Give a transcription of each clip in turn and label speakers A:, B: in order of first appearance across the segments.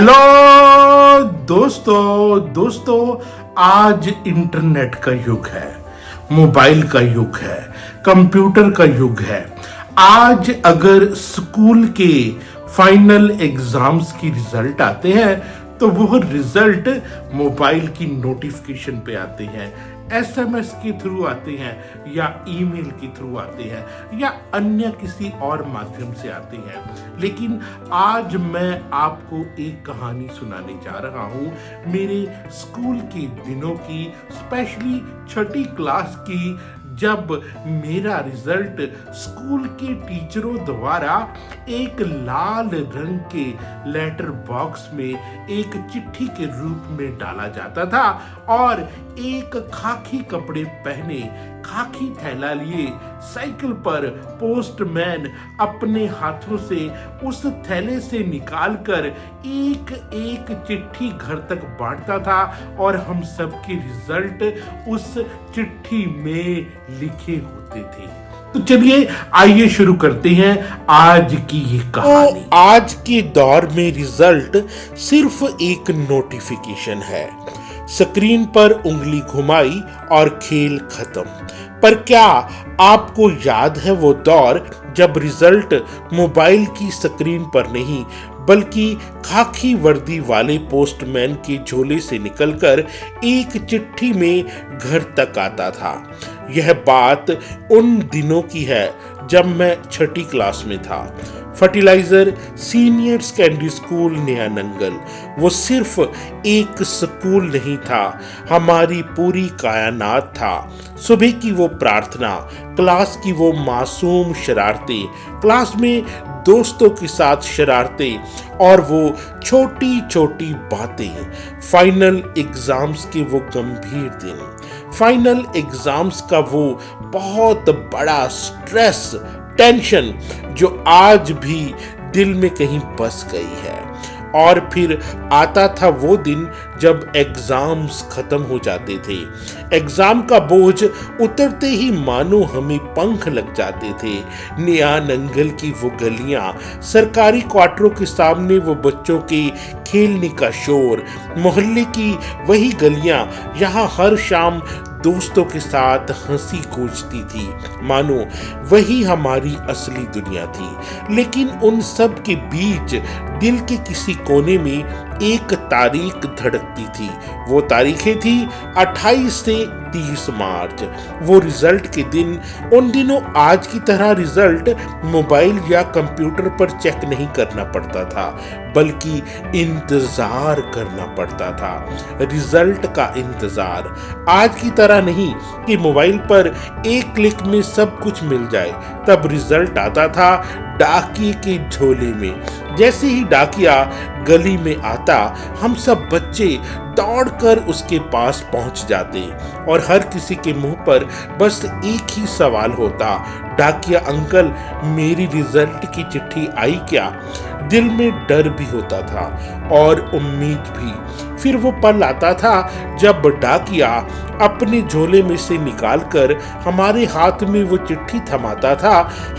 A: Hello दोस्तों आज internet का युग है, मोबाइल का युग है, कंप्यूटर का युग है। आज अगर स्कूल के फाइनल एग्जाम्स की रिजल्ट आते हैं तो वो रिजल्ट मोबाइल की नोटिफिकेशन पे आते हैं, एसएमएस के थ्रू आते हैं या ईमेल के थ्रू आते हैं या अन्य किसी और माध्यम से आते हैं। लेकिन आज मैं आपको एक कहानी सुनाने जा रहा हूँ मेरे स्कूल के दिनों की, स्पेशली छठी क्लास की, जब मेरा रिजल्ट स्कूल के टीचरों द्वारा एक लाल रंग के लेटर बॉक्स में एक चिट्ठी के रूप में डाला जाता था और एक खाकी कपड़े पहने, खाकी थैला लिए साइकिल पर पोस्टमैन अपने हाथों से उस थैले से निकालकर एक एक चिट्ठी घर तक बांटता था और हम सबके रिजल्ट उस चिट्ठी में लिखे होते थे। तो चलिए आइए शुरू करते हैं आज की ये कहानी।
B: आज के दौर में रिजल्ट सिर्फ एक नोटिफिकेशन है, स्क्रीन पर उंगली घुमाई और खेल खत्म। पर क्या आपको याद है वो दौर जब रिजल्ट मोबाइल की स्क्रीन पर नहीं बल्कि खाकी वर्दी वाले पोस्टमैन के झोले से निकलकर एक चिट्ठी में घर तक आता था? यह बात उन दिनों की है जब मैं छठी क्लास में था। फर्टिलाइजर सीनियर सेकेंडरी स्कूल नया नंगल वो सिर्फ एक स्कूल नहीं था, हमारी पूरी कायनात था। सुबह की वो प्रार्थना, क्लास की वो मासूम शरारतें, क्लास में दोस्तों के साथ शरारतें और वो छोटी छोटी बातें, फाइनल एग्जाम्स के वो गंभीर दिन, फाइनल एग्जाम्स का वो बहुत बड़ा स्ट्रेस, टेंशन जो आज भी दिल में कहीं बस गई है। और फिर आता था वो दिन जब एग्जाम्स खत्म हो जाते थे। एग्जाम का बोझ उतरते ही मानो हमें पंख लग जाते थे। नया नंगल की वो गलियां, सरकारी क्वार्टरों के सामने वो बच्चों के खेलने का शोर, मोहल्ले की वही गलियां, यहाँ हर शाम दोस्तों के साथ हंसी गूंजती थी, मानो वही हमारी असली दुनिया थी। लेकिन उन सब के बीच दिल के किसी कोने में एक तारीख धड़कती थी। वो तारीखें थी 28 से 30 मार्च, वो रिजल्ट के दिन। उन दिनों आज की तरह रिजल्ट मोबाइल या कंप्यूटर पर चेक नहीं करना पड़ता था, बल्कि इंतजार करना पड़ता था। रिजल्ट का इंतजार, आज की तरह नहीं कि मोबाइल पर एक क्लिक में सब कुछ मिल जाए। तब रिजल्ट आता था डाकिए के झोले में। जैसे ही डाकिया गली में आता, हम सब बच्चे दौड़कर उसके पास पहुंच जाते और हर किसी के मुंह पर बस एक ही सवाल होता, डाकिया अंकल मेरी रिजल्ट की चिट्ठी आई क्या? दिल में डर भी होता था और उम्मीद भी। फिर वो पल आता था जब डाकिया अपने झोले में से निकालकर हमारे हाथ में वो चिट्ठी थमाता था।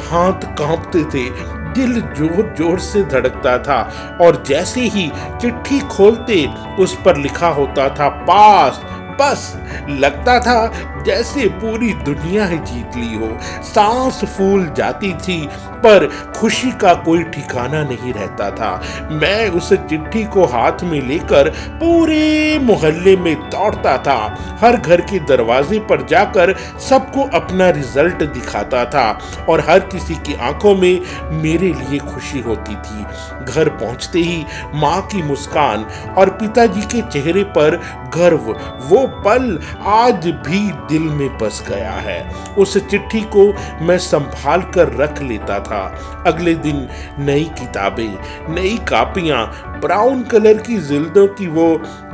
B: हाथ कांपते थे, दिल जोर जोर से धड़कता था और जैसे ही चिट्ठी खोलते उस पर लिखा होता था पास। बस लगता था जैसे पूरी दुनिया ही जीत ली हो। सांस फूल जाती थी पर खुशी का कोई ठिकाना नहीं रहता था। मैं उस चिट्ठी को हाथ में लेकर पूरे मोहल्ले में दौड़ता था, हर घर के दरवाजे पर जाकर सबको अपना रिजल्ट दिखाता था और हर किसी की आंखों में मेरे लिए खुशी होती थी। घर पहुंचते ही माँ की मुस्कान और पिताजी के चेहरे पर गर्व, वो पल आज भी दिल में बस गया है। उस चिट्ठी को मैं संभाल कर रख लेता था। अगले दिन नई किताबें, नई कापियां, ब्राउन कलर की जिल्दों की वो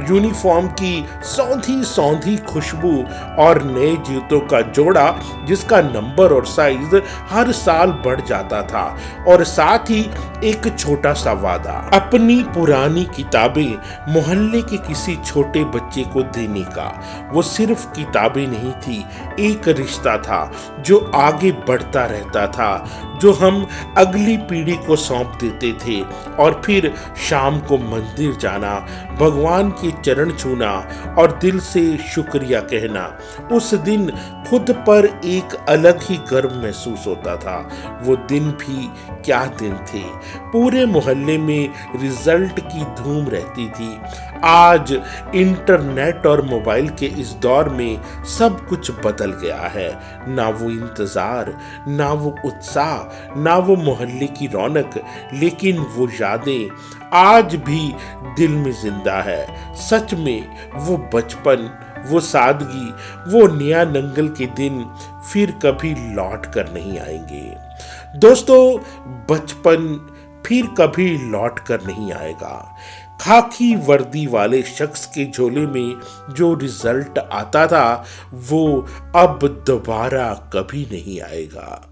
B: यूनिफॉर्म की सौंधी सौंधी खुशबू और नए जूतों का जोड़ा जिसका नंबर और साइज हर साल बढ़ जाता था और साथ ही एक छोटा सा वादा, अपनी पुरानी किताबें मोहल्ले के किसी छोटे बच्चे को देने का। वो सिर्फ किताबें नहीं नहीं थी, एक रिश्ता था जो आगे बढ़ता रहता था, जो हम अगली पीढ़ी को सौंप देते थे। और फिर शाम को मंदिर जाना, भगवान के चरण छूना और दिल से शुक्रिया कहना। उस दिन खुद पर एक अलग ही गर्व महसूस होता था। वो दिन भी क्या दिन थे। पूरे मोहल्ले में रिजल्ट की धूम रहती थी। आज इंटरनेट और मोबाइल के इस दौर में सब कुछ बदल गया है। ना वो इंतजार, ना वो उत्साह, ना वो मोहल्ले की रौनक, लेकिन वो यादें आज भी दिल में जिंदा है। सच में वो बचपन, वो सादगी, वो नया नंगल के दिन फिर कभी लौट कर नहीं आएंगे। दोस्तों, बचपन फिर कभी लौट कर नहीं आएगा। खाकी वर्दी वाले शख्स के झोले में जो रिजल्ट आता था, वो अब दोबारा कभी नहीं आएगा।